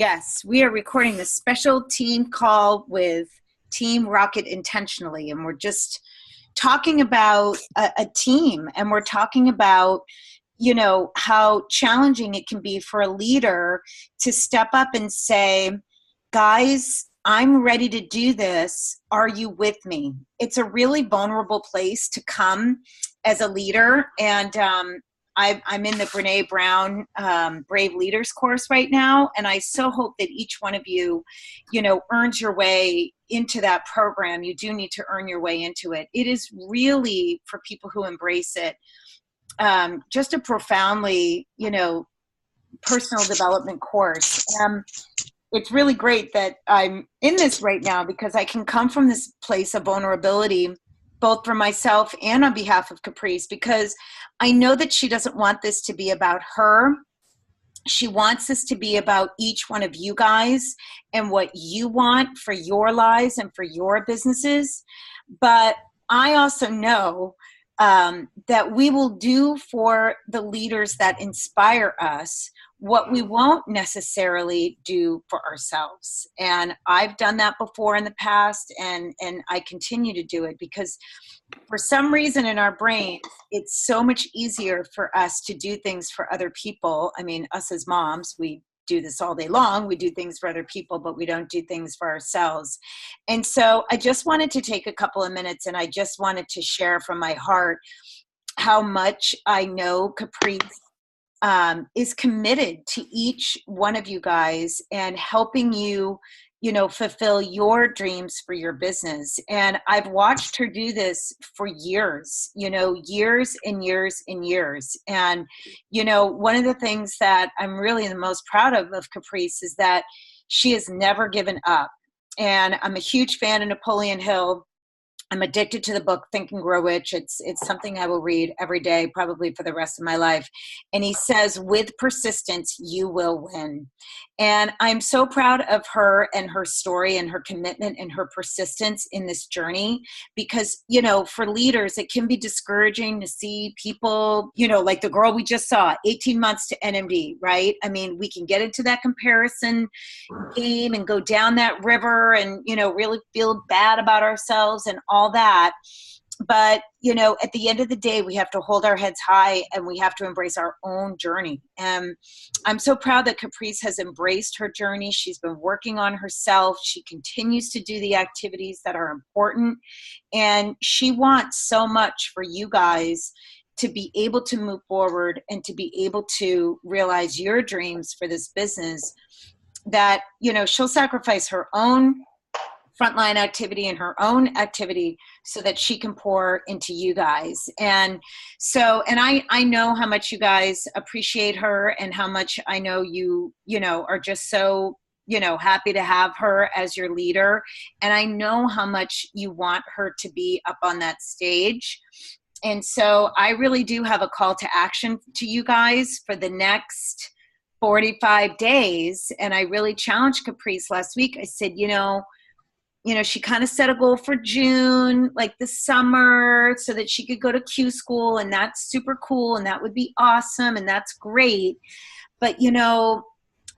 Yes, we are recording this special team call with Team Rocket Intentionally, and we're just talking about a team, and we're talking about, how challenging it can be for a leader to step up and say, guys, I'm ready to do this. Are you with me? It's a really vulnerable place to come as a leader, and I'm in the Brene Brown Brave Leaders course right now, and I so hope that each one of you, earns your way into that program. You do need to earn your way into it. It is really, for people who embrace it, just a profoundly, personal development course. It's really great that I'm in this right now because I can come from this place of vulnerability, both for myself and on behalf of Caprice, because I know that she doesn't want this to be about her. She wants this to be about each one of you guys and what you want for your lives and for your businesses. But I also know that we will do for the leaders that inspire us what we won't necessarily do for ourselves. And I've done that before in the past, and I continue to do it because for some reason in our brains, it's so much easier for us to do things for other people. I mean, us as moms, we do this all day long. We do things for other people, but we don't do things for ourselves. And so I just wanted to take a couple of minutes, and I just wanted to share from my heart how much I know Caprice is committed to each one of you guys and helping you, fulfill your dreams for your business. And I've watched her do this for years, years and years and years. And, one of the things that I'm really the most proud of Caprice is that she has never given up. And I'm a huge fan of Napoleon Hill. I'm addicted to the book Think and Grow Rich. It's something I will read every day, probably for the rest of my life. And he says, with persistence, you will win. And I'm so proud of her and her story and her commitment and her persistence in this journey because, for leaders, it can be discouraging to see people, like the girl we just saw, 18 months to NMD, right? I mean, we can get into that comparison game and go down that river and, really feel bad about ourselves and all that. But, at the end of the day, we have to hold our heads high and we have to embrace our own journey. And I'm so proud that Caprice has embraced her journey. She's been working on herself. She continues to do the activities that are important. And she wants so much for you guys to be able to move forward and to be able to realize your dreams for this business that, she'll sacrifice her own frontline activity and her own activity so that she can pour into you guys. And so, and I know how much you guys appreciate her and how much I know you are just so, happy to have her as your leader. And I know how much you want her to be up on that stage. And so I really do have a call to action to you guys for the next 45 days. And I really challenged Caprice last week. I said, she kind of set a goal for June, like the summer, so that she could go to Q school, and that's super cool, and that would be awesome, and that's great. But,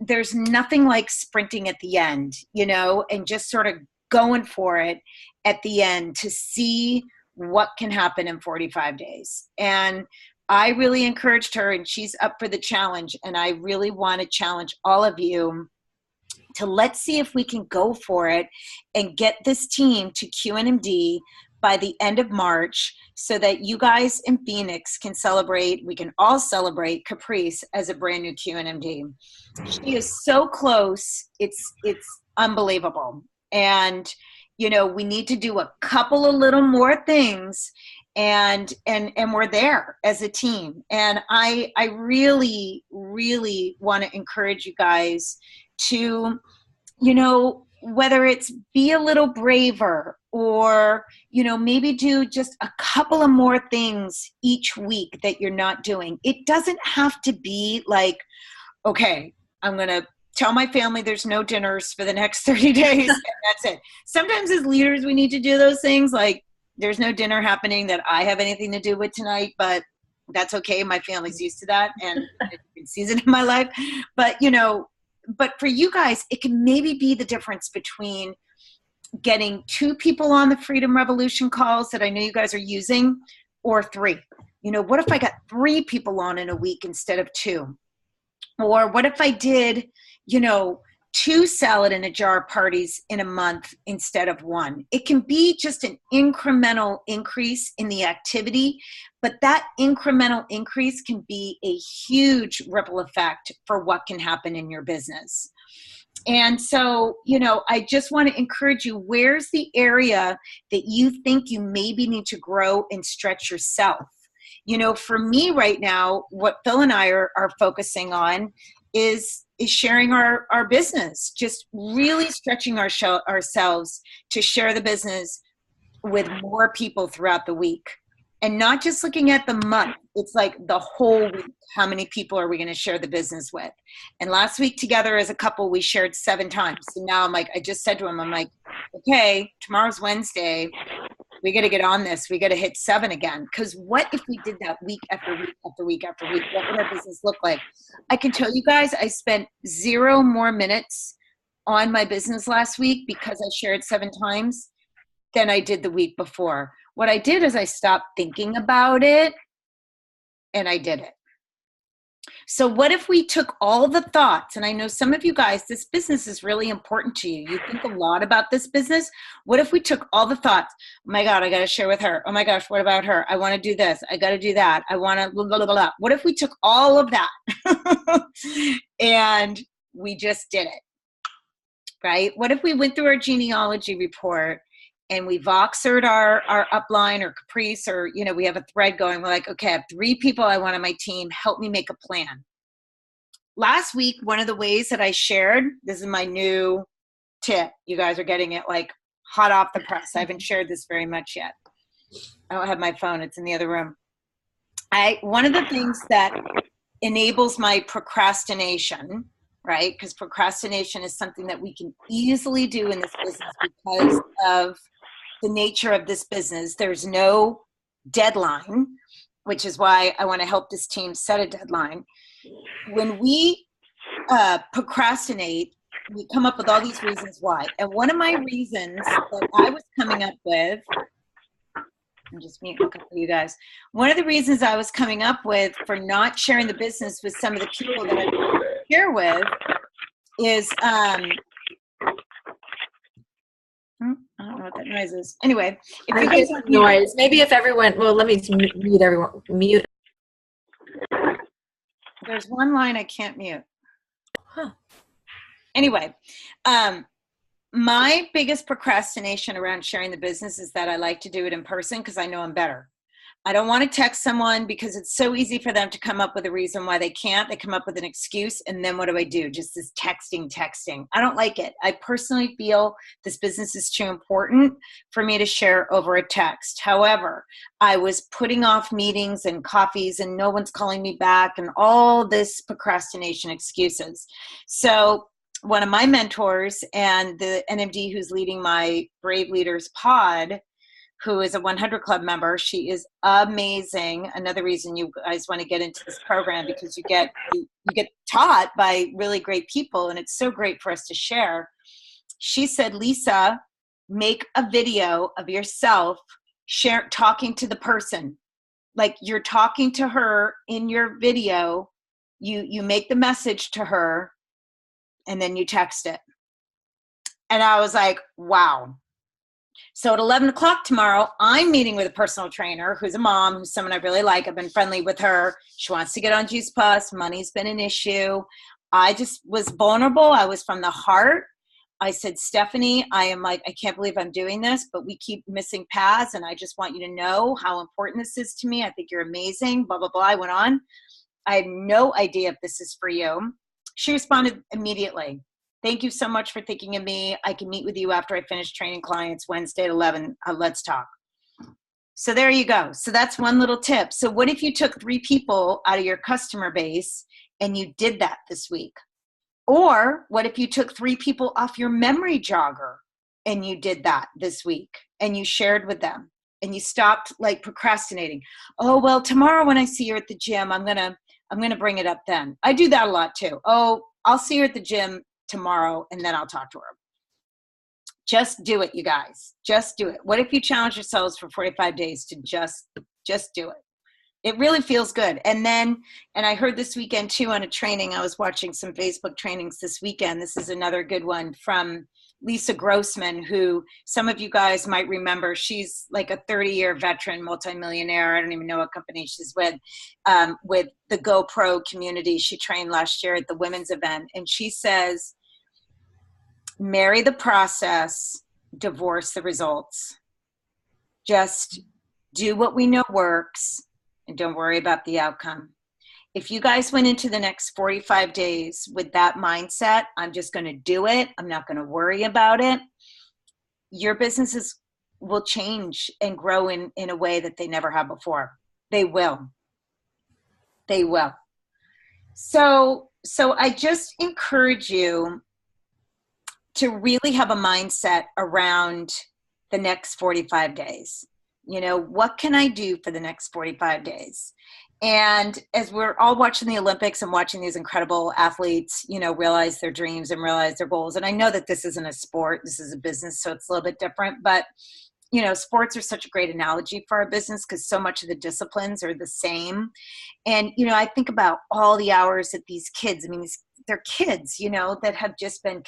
there's nothing like sprinting at the end, and just sort of going for it at the end to see what can happen in 45 days. And I really encouraged her, and she's up for the challenge, and I really want to challenge all of you to let's see if we can go for it and get this team to QNMD by the end of March so that you guys in Phoenix can celebrate, we can all celebrate Caprice as a brand new QNMD. She is so close, it's unbelievable. And, we need to do a couple of little more things and we're there as a team. And I really, really want to encourage you guys to, whether it's be a little braver or, maybe do just a couple of more things each week that you're not doing. It doesn't have to be like, okay, I'm going to tell my family there's no dinners for the next 30 days and that's it. Sometimes as leaders, we need to do those things like there's no dinner happening that I have anything to do with tonight, but that's okay. My family's used to that and it's a season in my life. But, but for you guys, it can maybe be the difference between getting 2 people on the Freedom Revolution calls that I know you guys are using, or 3. What if I got 3 people on in a week instead of 2? Or what if I did, 2 salad in a jar parties in a month instead of 1? It can be just an incremental increase in the activity, but that incremental increase can be a huge ripple effect for what can happen in your business. And so, I just want to encourage you, where's the area that you think you maybe need to grow and stretch yourself? For me right now, what Phil and I are focusing on is sharing our business, just really stretching ourselves to share the business with more people throughout the week. And not just looking at the month, it's like the whole week. How many people are we going to share the business with? And last week together as a couple, we shared 7 times. So now I just said to him, I'm like, okay, tomorrow's Wednesday. We got to get on this. We got to hit 7 again. Because what if we did that week after week after week after week? What would our business look like? I can tell you guys, I spent 0 more minutes on my business last week because I shared 7 times than I did the week before. What I did is I stopped thinking about it and I did it. So what if we took all the thoughts, and I know some of you guys, this business is really important to you. You think a lot about this business. What if we took all the thoughts? Oh my God, I got to share with her. Oh my gosh, what about her? I want to do this. I got to do that. I want to blah, blah, blah, blah. What if we took all of that and we just did it, right? What if we went through our genealogy report and we Voxered our upline or Caprice, or, we have a thread going. We're like, okay, I have 3 people I want on my team. Help me make a plan. Last week, one of the ways that I shared, this is my new tip. You guys are getting it like hot off the press. I haven't shared this very much yet. I don't have my phone. It's in the other room. One of the things that enables my procrastination, right? Because procrastination is something that we can easily do in this business because of the nature of this business. There's no deadline, which is why I want to help this team set a deadline. When we procrastinate, we come up with all these reasons why. And one of my reasons that I was coming up with, I'm just muting a couple of you guys. One of the reasons I was coming up with for not sharing the business with some of the people that I share with is, I don't know what that noise is. Anyway, if you guys want noise, maybe if everyone, well, let me mute everyone. Mute. There's one line I can't mute. Huh. Anyway, my biggest procrastination around sharing the business is that I like to do it in person because I know I'm better. I don't want to text someone because it's so easy for them to come up with a reason why they can't. They come up with an excuse, and then what do? Just this texting. I don't like it. I personally feel this business is too important for me to share over a text. However, I was putting off meetings and coffees, and no one's calling me back, and all this procrastination excuses. So one of my mentors and the NMD who's leading my Brave Leaders pod, who is a 100 Club member. She is amazing. Another reason you guys want to get into this program, because you get taught by really great people, and it's so great for us to share. She said, Lisa, make a video of yourself talking to the person. Like you're talking to her in your video. You make the message to her, and then you text it. And I was like, wow. So at 11 o'clock tomorrow, I'm meeting with a personal trainer who's a mom, who's someone I really like. I've been friendly with her. She wants to get on Juice Plus. Money's been an issue. I just was vulnerable. I was from the heart. I said, Stephanie, I can't believe I'm doing this, but we keep missing paths, and I just want you to know how important this is to me. I think you're amazing, blah, blah, blah. I went on. I had no idea if this is for you. She responded immediately. Thank you so much for thinking of me. I can meet with you after I finish training clients Wednesday at 11. Let's talk. So there you go. So that's one little tip. So what if you took 3 people out of your customer base and you did that this week? Or what if you took 3 people off your memory jogger and you did that this week and you shared with them and you stopped like procrastinating? Oh, well, tomorrow when I see you at the gym, I'm going to bring it up then. I do that a lot too. Oh, I'll see her at the gym tomorrow and then I'll talk to her. Just do it, you guys. Just do it. What if you challenge yourselves for 45 days to just do it? It really feels good. And I heard this weekend too on a training, I was watching some Facebook trainings this weekend. This is another good one from Lisa Grossman, who some of you guys might remember. She's like a 30-year veteran, multimillionaire. I don't even know what company she's with the GoPro community. She trained last year at the women's event. And she says, marry the process, divorce the results. Just do what we know works and don't worry about the outcome. If you guys went into the next 45 days with that mindset, I'm just going to do it, I'm not going to worry about it, your businesses will change and grow in a way that they never have before. They will. They will. So I just encourage you to really have a mindset around the next 45 days. You know, what can I do for the next 45 days? And as we're all watching the Olympics and watching these incredible athletes, you know, realize their dreams and realize their goals. And I know that this isn't a sport, this is a business, so it's a little bit different. But, you know, sports are such a great analogy for our business because so much of the disciplines are the same. And, you know, I think about all the hours that these kids, I mean, they're kids, you know, that have just been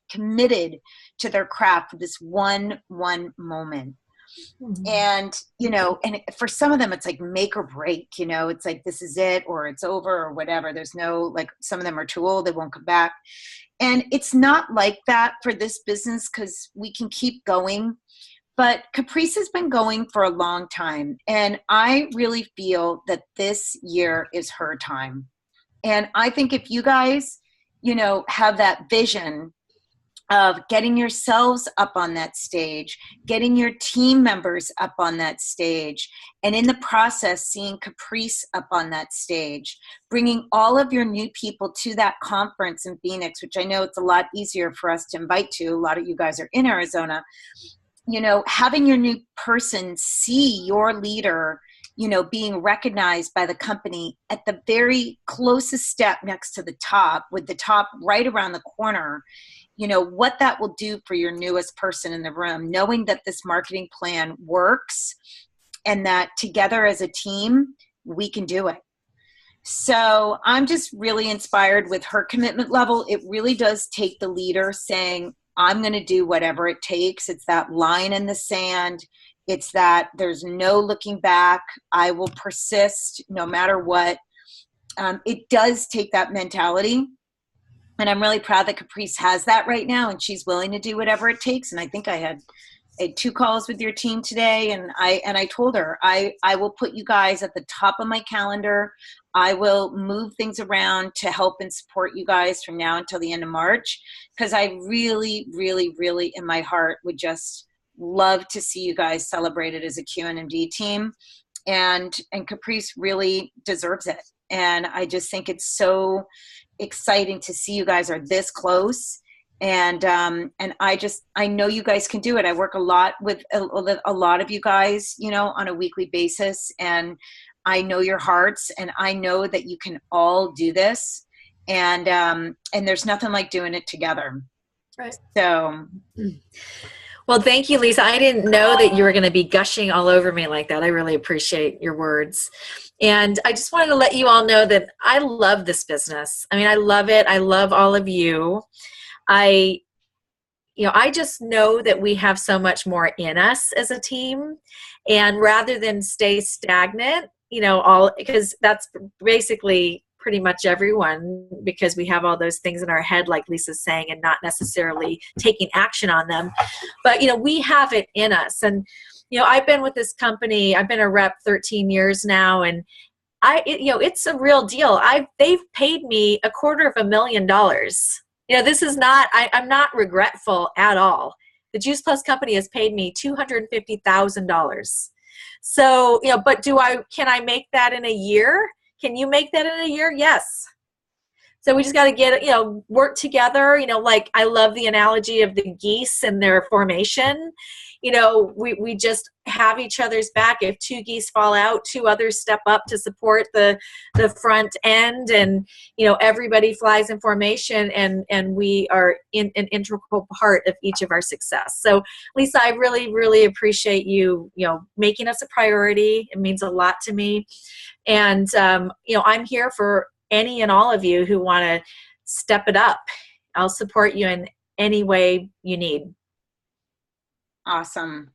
committed to their craft for this one moment. Mm-hmm. And, you know, and for some of them, it's like make or break, you know, it's like, this is it, or it's over or whatever. There's no, like, some of them are too old, they won't come back. And it's not like that for this business because we can keep going. But Caprice has been going for a long time. And I really feel that this year is her time. And I think if you guys, you know, have that vision of getting yourselves up on that stage, getting your team members up on that stage, and in the process, seeing Caprice up on that stage, bringing all of your new people to that conference in Phoenix, which I know it's a lot easier for us to invite to. A lot of you guys are in Arizona. You know, having your new person see your leader, you know, being recognized by the company at the very closest step next to the top, with the top right around the corner, you know, what that will do for your newest person in the room, knowing that this marketing plan works and that together as a team, we can do it. So I'm just really inspired with her commitment level. It really does take the leader saying, I'm going to do whatever it takes. It's that line in the sand. It's that there's no looking back. I will persist no matter what. It does take that mentality. And I'm really proud that Caprice has that right now, and she's willing to do whatever it takes. And I think I had 2 calls with your team today, and I told her, I will put you guys at the top of my calendar. I will move things around to help and support you guys from now until the end of March, because I really, really, really in my heart would just love to see you guys celebrated as a QNMD team. And Caprice really deserves it. And I just think it's so exciting to see you guys are this close. And I know you guys can do it. I work a lot with a lot of you guys, you know, on a weekly basis, and I know your hearts, and I know that you can all do this. And there's nothing like doing it together. Right. So. Well, thank you, Lisa. I didn't know that you were going to be gushing all over me like that. I really appreciate your words. And I just wanted to let you all know that I love this business. I mean, I love it. I love all of you. I just know that we have so much more in us as a team. And rather than stay stagnant, you know, because that's basically pretty much everyone, because we have all those things in our head, like Lisa's saying, and not necessarily taking action on them. But, you know, we have it in us. And, you know, I've been with this company, I've been a rep 13 years now, and it's a real deal. They've paid me $250,000. You know, this is not, I'm not regretful at all. The Juice Plus company has paid me $250,000. So, you know, but can I make that in a year? Can you make that in a year? Yes. So we just got to work together. You know, like I love the analogy of the geese and their formation. we just have each other's back. If two geese fall out, two others step up to support the front end, and everybody flies in formation, and we are an integral part of each of our success. So Lisa, I really, really appreciate you making us a priority. It means a lot to me. And I'm here for any and all of you who want to step it up. I'll support you in any way you need. Awesome.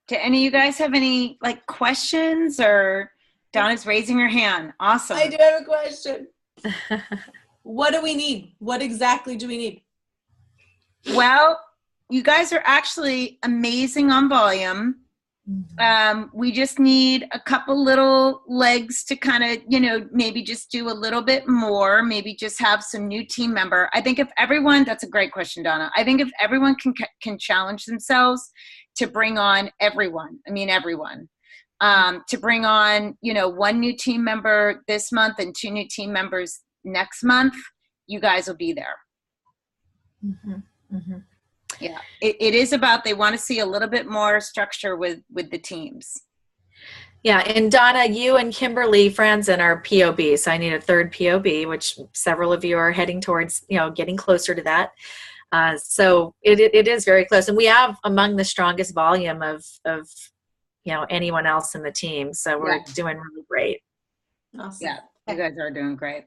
Do any of you guys have any questions? Or Donna's raising her hand. Awesome. I do have a question. What do we need? What exactly do we need? Well, you guys are actually amazing on volume. We just need a couple little legs to kind of, maybe just do a little bit more, maybe just have some new team member. I think if everyone, that's a great question, Donna. I think if everyone can challenge themselves to bring on everyone, to bring on, one new team member this month and two new team members next month, you guys will be there. Mm-hmm. Mm-hmm. Yeah, it is about, they want to see a little bit more structure with the teams. Yeah, and Donna, you and Kimberly Franzen are POB, so I need a third POB, which several of you are heading towards, getting closer to that. So it is very close, and we have among the strongest volume of anyone else in the team. So we're doing really great. Awesome. Yeah, you guys are doing great.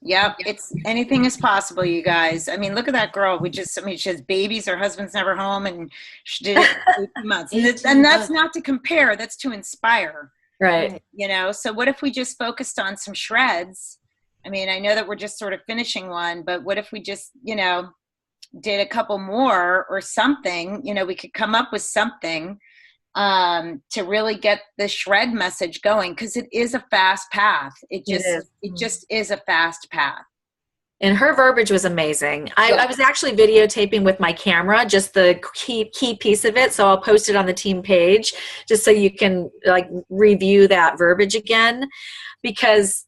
Yep, it's anything is possible, you guys. I mean, look at that girl. She has babies. Her husband's never home, and she did it for 18 months. And that's not to compare. That's to inspire. Right. So what if we just focused on some shreds? I mean, I know that we're just sort of finishing one, but what if we just, did a couple more or something? We could come up with something to really get the shred message going, because it is a fast path. It just is a fast path. And her verbiage was amazing. I was actually videotaping with my camera, just the key piece of it. So I'll post it on the team page just so you can review that verbiage again, because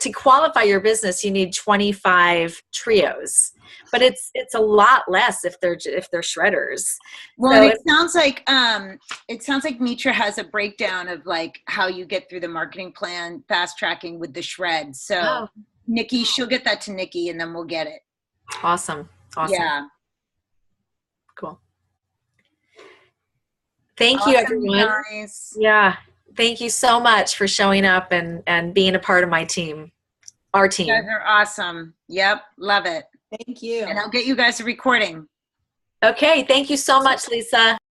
to qualify your business, you need 25 trios, but it's a lot less if they're shredders. Well, so and it sounds like Mitra has a breakdown of how you get through the marketing plan, fast tracking with the shred. So Nikki, she'll get that to Nikki, and then we'll get it. Awesome. Yeah. Cool. Thank you, everyone. Guys. Yeah. Thank you so much for showing up and being a part of my team, our team. You guys are awesome. Yep. Love it. Thank you. And I'll get you guys a recording. Okay. Thank you so much, Lisa.